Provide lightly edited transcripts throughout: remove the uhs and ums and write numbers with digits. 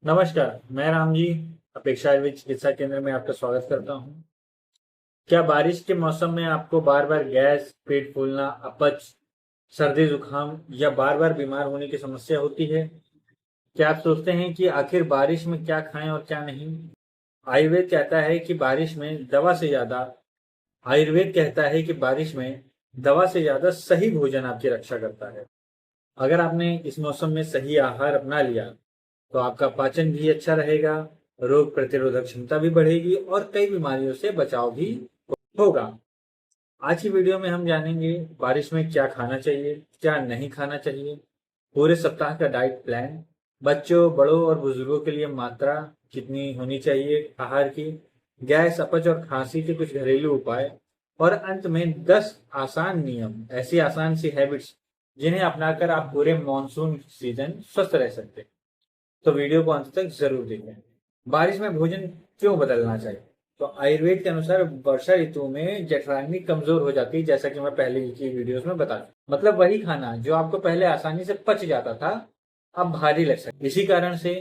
नमस्कार, मैं राम जी अपेक्षा आयुर्वेद चिकित्सा केंद्र में आपका स्वागत करता हूँ। क्या बारिश के मौसम में आपको बार-बार गैस, पेट फूलना, अपच, सर्दी जुकाम या बार-बार बीमार होने की समस्या होती है? क्या आप सोचते हैं कि आखिर बारिश में क्या खाएं और क्या नहीं? आयुर्वेद कहता है कि बारिश में दवा से ज्यादा आयुर्वेद कहता है कि बारिश में दवा से ज्यादा सही भोजन आपकी रक्षा करता है। अगर आपने इस मौसम में सही आहार अपना लिया तो आपका पाचन भी अच्छा रहेगा, रोग प्रतिरोधक क्षमता भी बढ़ेगी और कई बीमारियों से बचाव भी होगा। आज की वीडियो में हम जानेंगे बारिश में क्या खाना चाहिए, क्या नहीं खाना चाहिए, पूरे सप्ताह का डाइट प्लान, बच्चों, बड़ों और बुजुर्गों के लिए मात्रा कितनी होनी चाहिए आहार की, गैस, अपच और खांसी के कुछ घरेलू उपाय और अंत में 10 आसान नियम, ऐसी आसान सी हैबिट्स जिन्हें अपनाकर आप पूरे मॉनसून सीजन स्वस्थ रह सकते हैं। तो वीडियो को अंत तक जरूर देखें। बारिश में भोजन क्यों बदलना चाहिए? तो आयुर्वेद के अनुसार वर्षा ऋतु में जठराग्नि कमजोर हो जाती है, जैसा कि मैं पहले की वीडियोस में बता चुका। मतलब वही खाना जो आपको पहले आसानी से पच जाता था, अब भारी लग सकता है। इसी कारण से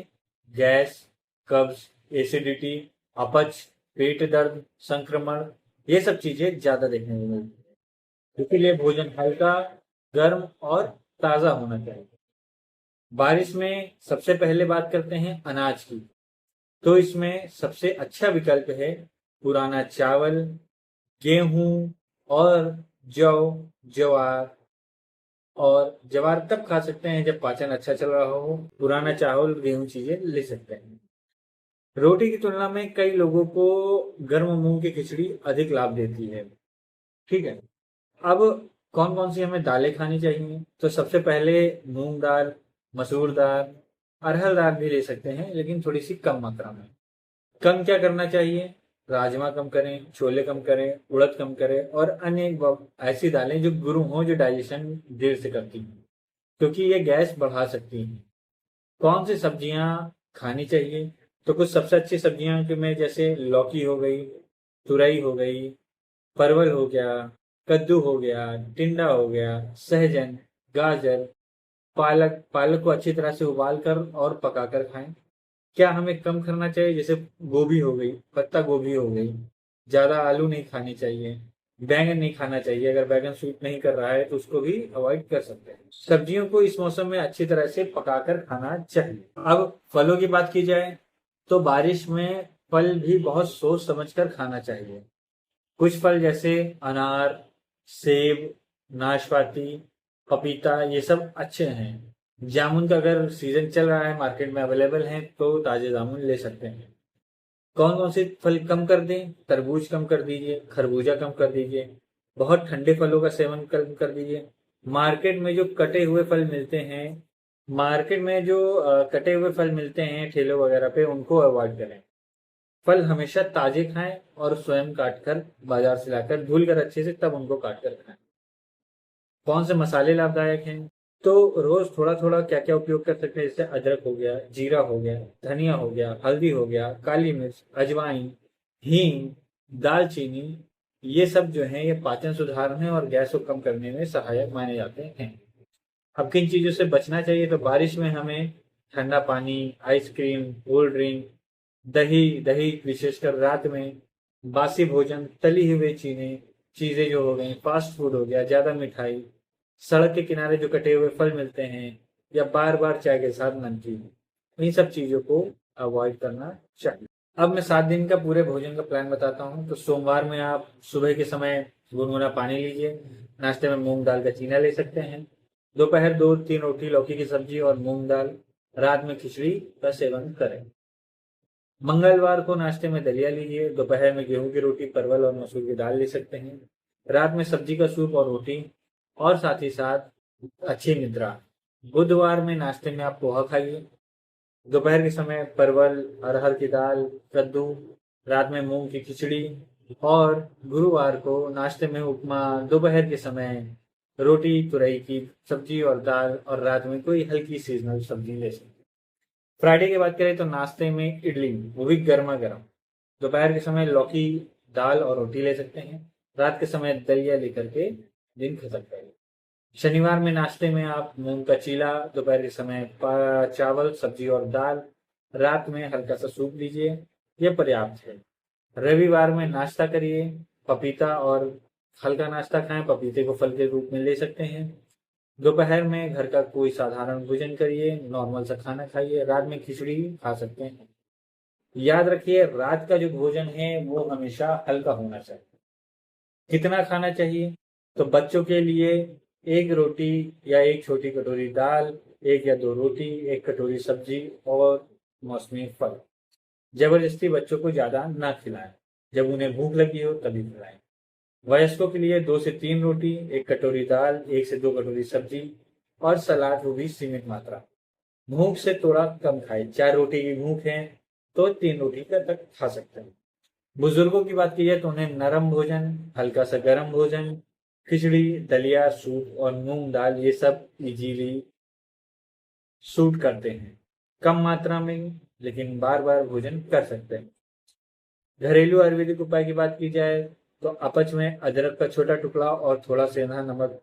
गैस, कब्ज, एसिडिटी, अपच, पेट दर्द, संक्रमण, ये सब चीजें ज्यादा देखने को मिलती है। इसीलिए भोजन हल्का, गर्म और ताजा होना चाहिए। बारिश में सबसे पहले बात करते हैं अनाज की। तो इसमें सबसे अच्छा विकल्प है पुराना चावल, गेहूं और जौ, ज्वार। और ज्वार तब खा सकते हैं जब पाचन अच्छा चल रहा हो। पुराना चावल, गेहूं चीजें ले सकते हैं। रोटी की तुलना में कई लोगों को गर्म मूंग की खिचड़ी अधिक लाभ देती है। ठीक है। अब कौन कौन सी हमें दालें खानी चाहिए? तो सबसे पहले मूंग दाल, मसूर दाल, अरहर दाल भी ले सकते हैं, लेकिन थोड़ी सी कम मात्रा में। कम क्या करना चाहिए? राजमा कम करें, छोले कम करें, उड़द कम करें और अन्य ऐसी दालें जो गुरु हों, जो डाइजेशन देर से करती हैं, क्योंकि ये गैस बढ़ा सकती हैं। कौन सी सब्जियां खानी चाहिए? तो कुछ सबसे अच्छी सब्जियां कि में जैसे लौकी हो गई, तुरई हो गई, परवल हो गया, कद्दू हो गया, टिंडा हो गया, सहजन, गाजर, पालक। पालक को अच्छी तरह से उबाल कर और पकाकर खाएं। क्या हमें कम करना चाहिए? जैसे गोभी हो गई, पत्ता गोभी हो गई, ज्यादा आलू नहीं खानी चाहिए, बैंगन नहीं खाना चाहिए। अगर बैंगन सूट नहीं कर रहा है तो उसको भी अवॉइड कर सकते हैं। सब्जियों को इस मौसम में अच्छी तरह से पकाकर खाना चाहिए। अब फलों की बात की जाए तो बारिश में फल भी बहुत सोच समझकर खाना चाहिए। कुछ फल जैसे अनार, सेब, नाशपाती, पपीता, ये सब अच्छे हैं। जामुन का अगर सीजन चल रहा है, मार्केट में अवेलेबल है, तो ताजे जामुन ले सकते हैं। कौन कौन से फल कम कर दें? तरबूज कम कर दीजिए, खरबूजा कम कर दीजिए, बहुत ठंडे फलों का सेवन कम कर दीजिए। मार्केट में जो कटे हुए फल मिलते हैं मार्केट में जो कटे हुए फल मिलते हैं ठेलों वगैरह पे, उनको अवॉइड करें। फल हमेशा ताजे खाएं और स्वयं काट कर बाजार से लाकर धुल कर अच्छे से तब उनको काट कर खाएं। कौन से मसाले लाभदायक हैं? तो रोज थोड़ा थोड़ा क्या क्या उपयोग कर सकते हैं, जैसे अदरक हो गया, जीरा हो गया, धनिया हो गया, हल्दी हो गया, काली मिर्च, अजवाइन, हींग, दालचीनी, ये सब जो है ये पाचन सुधारने और गैस को कम करने में सहायक माने जाते हैं। अब किन चीजों से बचना चाहिए? तो बारिश में हमें ठंडा पानी, आइसक्रीम, कोल्ड ड्रिंक, दही दही विशेषकर रात में, बासी भोजन, तली हुई चीजें जो हो गई, फास्ट फूड हो गया, ज्यादा मिठाई, सड़क के किनारे जो कटे हुए फल मिलते हैं, या बार बार चाय के साथ नमकीन, इन सब चीजों को अवॉइड करना चाहिए। अब मैं 7 दिन का पूरे भोजन का प्लान बताता हूँ। तो सोमवार में आप सुबह के समय गुनगुना पानी लीजिए। नाश्ते में मूंग दाल का चीना ले सकते हैं। दोपहर 2-3 रोटी, लौकी की सब्जी और मूंग दाल। रात में खिचड़ी का सेवन करें। मंगलवार को नाश्ते में दलिया लीजिए। दोपहर में गेहूं की रोटी, परवल और मसूर की दाल ले सकते हैं। रात में सब्जी का सूप और रोटी, और साथ ही साथ अच्छी निद्रा। बुधवार में नाश्ते में आप पोहा खाइए। दोपहर के समय परवल, अरहर की दाल, कद्दू। रात में मूंग की खिचड़ी। और गुरुवार को नाश्ते में उपमा। दोपहर के समय रोटी, तुरई की सब्जी और दाल, और रात में कोई हल्की सीजनल सब्जी ले सकते हैं। फ्राइडे की बात करें तो नाश्ते में इडली, वो भी गर्मा गर्म। दोपहर के समय लौकी, दाल और रोटी ले सकते हैं। रात के समय दलिया लेकर के दिन खत्म करें। शनिवार में नाश्ते में आप मूंग का चीला, दोपहर के समय चावल, सब्जी और दाल। रात में हल्का सा सूप लीजिए, यह पर्याप्त है। रविवार में नाश्ता करिए, पपीता और हल्का नाश्ता खाएं, पपीते को फल के रूप में ले सकते हैं। दोपहर में घर का कोई साधारण भोजन करिए, नॉर्मल सा खाना खाइए। रात में खिचड़ी खा सकते हैं। याद रखिए, रात का जो भोजन है वो हमेशा हल्का होना चाहिए। कितना खाना चाहिए? तो बच्चों के लिए एक रोटी या एक छोटी कटोरी दाल, एक या दो रोटी, एक कटोरी सब्जी और मौसमी फल। जबरदस्ती बच्चों को ज्यादा ना खिलाएं, जब उन्हें भूख लगी हो तभी खिलाएं। वयस्कों के लिए 2 से 3 रोटी, एक कटोरी दाल, 1 से 2 कटोरी सब्जी और सलाद, वो भी सीमित मात्रा। भूख से थोड़ा कम खाए, 4 रोटी की भूख है तो 3 रोटी का तक खा सकते हैं। बुजुर्गों की बात की जाए तो उन्हें नरम भोजन, हल्का सा गर्म भोजन, खिचड़ी, दलिया, सूप और मूंग दाल, ये सब इजीली सूट करते हैं। कम मात्रा में लेकिन बार बार भोजन कर सकते हैं। घरेलू आयुर्वेदिक उपाय की बात की जाए तो अपच में अदरक का छोटा टुकड़ा और थोड़ा सेंधा नमक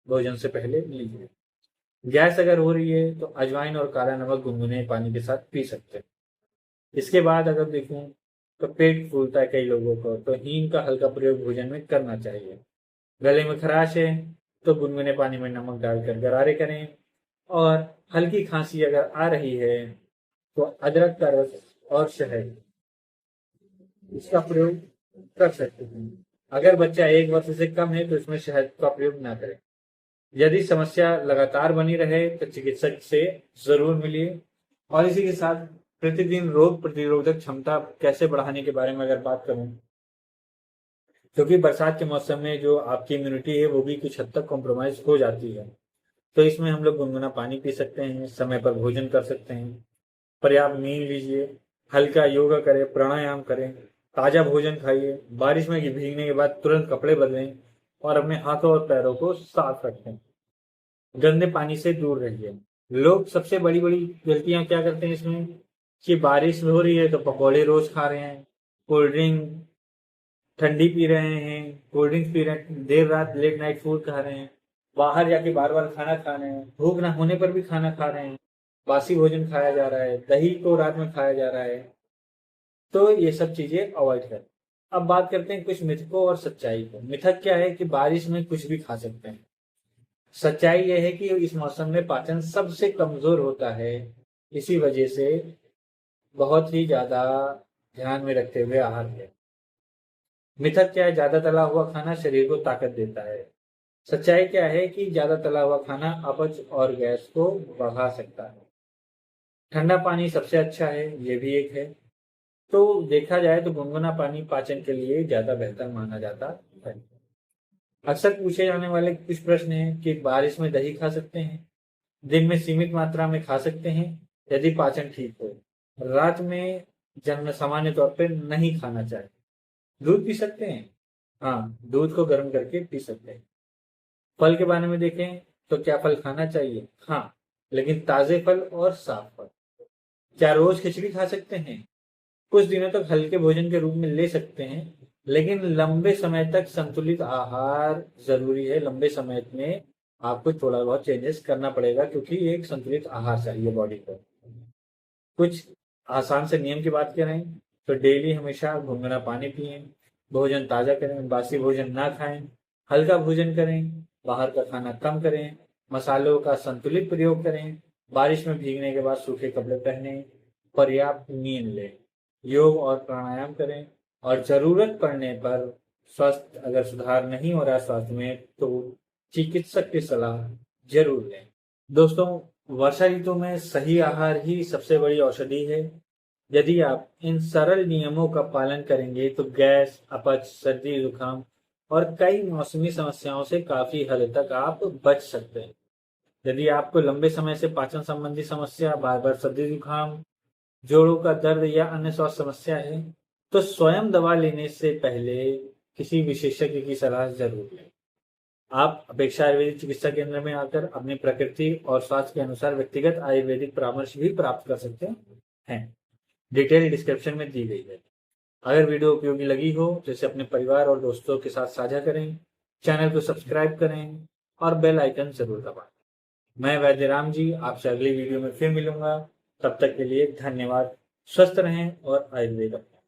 भोजन से पहले लीजिए। गैस अगर हो रही है तो अजवाइन और काला नमक गुनगुने पानी के साथ पी सकते हैं। इसके बाद अगर देखूं तो पेट फूलता है कई लोगों को, तो हींग का हल्का प्रयोग भोजन में करना चाहिए। गले में खराश है तो गुनगुने पानी में नमक डालकर गरारे करें। और हल्की खांसी अगर आ रही है तो अदरक का रस और शहद, इसका प्रयोग कर सकते हैं। अगर बच्चा 1 वर्ष से कम है तो इसमें शहद का प्रयोग ना करें। यदि समस्या लगातार बनी रहे तो चिकित्सक से जरूर मिलिए। और इसी के साथ प्रतिदिन रोग प्रतिरोधक क्षमता कैसे बढ़ाने के बारे में अगर बात करूं, क्योंकि बरसात के मौसम में जो आपकी इम्यूनिटी है वो भी कुछ हद तक कॉम्प्रोमाइज हो जाती है, तो इसमें हम लोग गुनगुना पानी पी सकते हैं, समय पर भोजन कर सकते हैं, पर्याप्त नींद लीजिए, हल्का योगा करें, प्राणायाम करें, ताजा भोजन खाइए, बारिश में भीगने के बाद तुरंत कपड़े बदलें और अपने हाथों और पैरों को साफ रखें। गंदे पानी से दूर रहिए। लोग सबसे बड़ी बड़ी गलतियां क्या करते हैं इसमें, कि बारिश हो रही है तो पकौड़े रोज खा रहे हैं, कोल्ड ड्रिंक ठंडी पी रहे हैं, कोल्ड ड्रिंक्स पी रहे हैं, देर रात लेट नाइट फूड खा रहे हैं, बाहर जाके बार बार खाना खा रहे हैं, भूख ना होने पर भी खाना खा रहे हैं, बासी भोजन खाया जा रहा है, दही को रात में खाया जा रहा है। तो ये सब चीजें अवॉइड करें। अब बात करते हैं कुछ मिथकों और सच्चाई को। मिथक क्या है कि बारिश में कुछ भी खा सकते हैं। सच्चाई यह है कि इस मौसम में पाचन सबसे कमजोर होता है, इसी वजह से बहुत ही ज्यादा ध्यान में रखते हुए आहार है। मिथक क्या है, ज्यादा तला हुआ खाना शरीर को ताकत देता है। सच्चाई क्या है कि ज्यादा तला हुआ खाना अपच और गैस को बढ़ा सकता है। ठंडा पानी सबसे अच्छा है, ये भी एक है। तो देखा जाए तो गुनगुना पानी पाचन के लिए ज्यादा बेहतर माना जाता है। अक्सर पूछे जाने वाले कुछ प्रश्न हैं कि बारिश में दही खा सकते हैं, दिन में सीमित मात्रा में खा सकते हैं यदि पाचन ठीक हो, रात में जन्म सामान्य तौर पर नहीं खाना चाहिए। दूध पी सकते हैं, हाँ दूध को गर्म करके पी सकते हैं। फल के बारे में देखें तो क्या फल खाना चाहिए, हाँ लेकिन ताजे फल और साफ फल। क्या रोज खिचड़ी खा सकते हैं, कुछ दिनों तक हल्के भोजन के रूप में ले सकते हैं, लेकिन लंबे समय तक संतुलित आहार जरूरी है। लंबे समय में आपको थोड़ा बहुत चेंजेस करना पड़ेगा, क्योंकि एक संतुलित आहार चाहिए बॉडी को। कुछ आसान से नियम की बात करें तो डेली हमेशा गुनगुना पानी पिए, भोजन ताजा करें, बासी भोजन ना खाएं, हल्का भोजन करें, बाहर का खाना कम करें, मसालों का संतुलित प्रयोग करें, बारिश में भीगने के बाद सूखे कपड़े पहने, पर्याप्त नींद लें, योग और प्राणायाम करें और जरूरत पड़ने पर स्वास्थ्य अगर सुधार नहीं हो रहा स्वास्थ्य में तो चिकित्सक की सलाह जरूर लें। दोस्तों, वर्षा ऋतु में सही आहार ही सबसे बड़ी औषधि है। यदि आप इन सरल नियमों का पालन करेंगे तो गैस, अपच, सर्दी, जुकाम और कई मौसमी समस्याओं से काफी हद तक आप बच सकते हैं। यदि आपको लंबे समय से पाचन संबंधी समस्या, बार बार सर्दी जुकाम, जोड़ों का दर्द या अन्य स्वास्थ्य समस्या है तो स्वयं दवा लेने से पहले किसी विशेषज्ञ की सलाह जरूर लें। आप अपेक्षा आयुर्वेदिक चिकित्सा केंद्र में आकर अपनी प्रकृति और स्वास्थ्य के अनुसार व्यक्तिगत आयुर्वेदिक परामर्श भी प्राप्त कर सकते हैं। डिटेल डिस्क्रिप्शन में दी गई है। अगर वीडियो उपयोगी लगी हो तो इसे अपने परिवार और दोस्तों के साथ साझा करें, चैनल को सब्सक्राइब करें और बेल आइकन जरूर दबाएं। मैं वैद्यराम जी आपसे अगली वीडियो में फिर मिलूंगा। तब तक के लिए धन्यवाद। स्वस्थ रहें और आयुर्वेद अपनाएं।